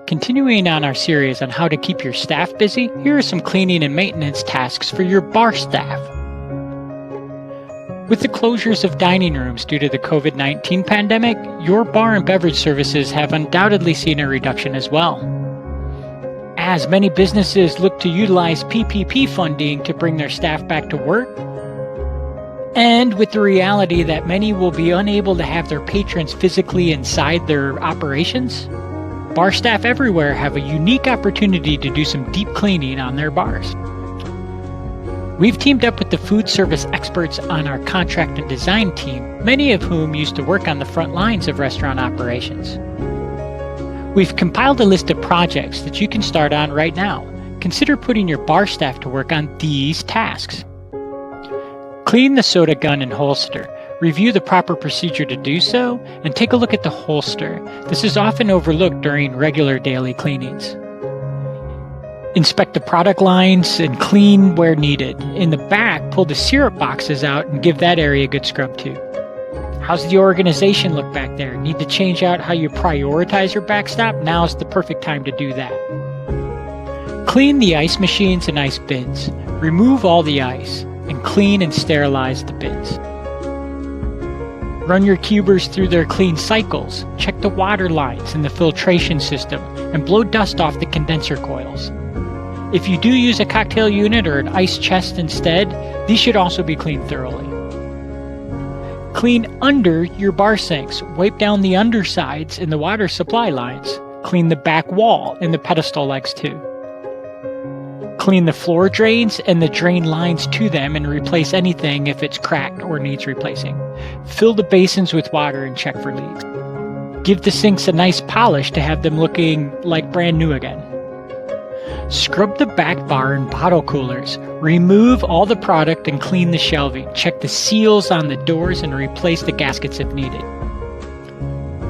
Continuing on our series on how to keep your staff busy, here are some cleaning and maintenance tasks for your bar staff. With the closures of dining rooms due to the COVID-19 pandemic, your bar and beverage services have undoubtedly seen a reduction as well. As many businesses look to utilize PPP funding to bring their staff back to work, and with the reality that many will be unable to have their patrons physically inside their operations, bar staff everywhere have a unique opportunity to do some deep cleaning on their bars. We've teamed up with the food service experts on our contract and design team, many of whom used to work on the front lines of restaurant operations. We've compiled a list of projects that you can start on right now. Consider putting your bar staff to work on these tasks. Clean the soda gun and holster. Review the proper procedure to do so, and take a look at the holster. This is often overlooked during regular daily cleanings. Inspect the product lines and clean where needed. In the back, pull the syrup boxes out and give that area a good scrub too. How's the organization look back there? Need to change out how you prioritize your backstop? Now's the perfect time to do that. Clean the ice machines and ice bins. Remove all the ice and clean and sterilize the bins. Run your cubers through their clean cycles. Check the water lines and the filtration system and blow dust off the condenser coils. If you do use a cocktail unit or an ice chest instead, these should also be cleaned thoroughly. Clean under your bar sinks. Wipe down the undersides and the water supply lines. Clean the back wall and the pedestal legs too. Clean the floor drains and the drain lines to them and replace anything if it's cracked or needs replacing. Fill the basins with water and check for leaks. Give the sinks a nice polish to have them looking like brand new again. Scrub the back bar and bottle coolers. Remove all the product and clean the shelving. Check the seals on the doors and replace the gaskets if needed.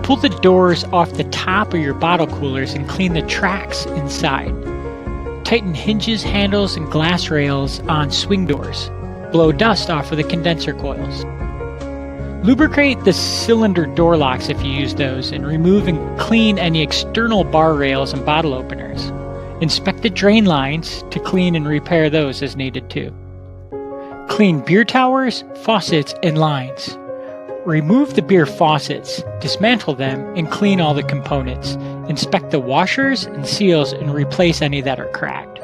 Pull the doors off the top of your bottle coolers and clean the tracks inside. Tighten hinges, handles, and glass rails on swing doors. Blow dust off of the condenser coils. Lubricate the cylinder door locks if you use those, and remove and clean any external bar rails and bottle openers. Inspect the drain lines to clean and repair those as needed too. Clean beer towers, faucets, and lines. Remove the beer faucets, dismantle them, and clean all the components. Inspect the washers and seals and replace any that are cracked.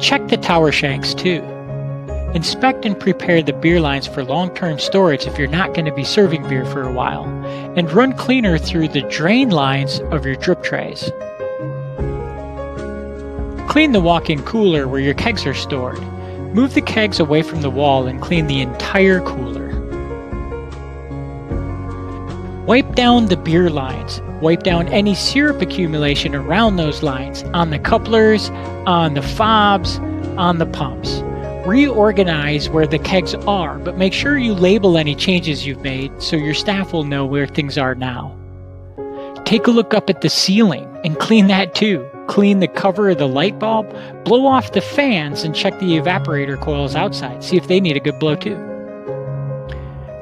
Check the tower shanks too. Inspect and prepare the beer lines for long-term storage if you're not going to be serving beer for a while. And run cleaner through the drain lines of your drip trays. Clean the walk-in cooler where your kegs are stored. Move the kegs away from the wall and clean the entire cooler. Wipe down the beer lines. Wipe down any syrup accumulation around those lines, on the couplers, on the fobs, on the pumps. Reorganize where the kegs are, but make sure you label any changes you've made so your staff will know where things are now. Take a look up at the ceiling and clean that too. Clean the cover of the light bulb, blow off the fans, and check the evaporator coils outside. See if they need a good blow too.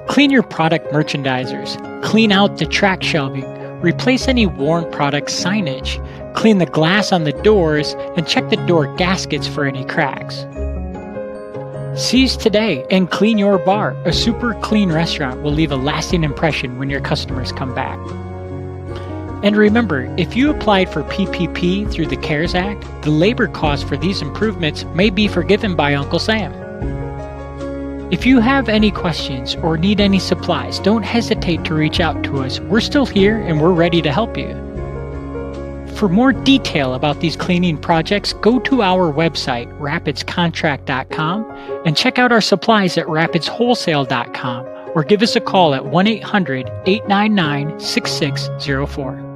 Clean your product merchandisers. Clean out the track shelving. Replace any worn product signage. Clean the glass on the doors and check the door gaskets for any cracks. Seize today and clean your bar. A super clean restaurant will leave a lasting impression when your customers come back. And remember, if you applied for PPP through the CARES Act, the labor costs for these improvements may be forgiven by Uncle Sam. If you have any questions or need any supplies, don't hesitate to reach out to us. We're still here and we're ready to help you. For more detail about these cleaning projects, go to our website, rapidscontract.com, and check out our supplies at rapidswholesale.com, or give us a call at 1-800-899-6604.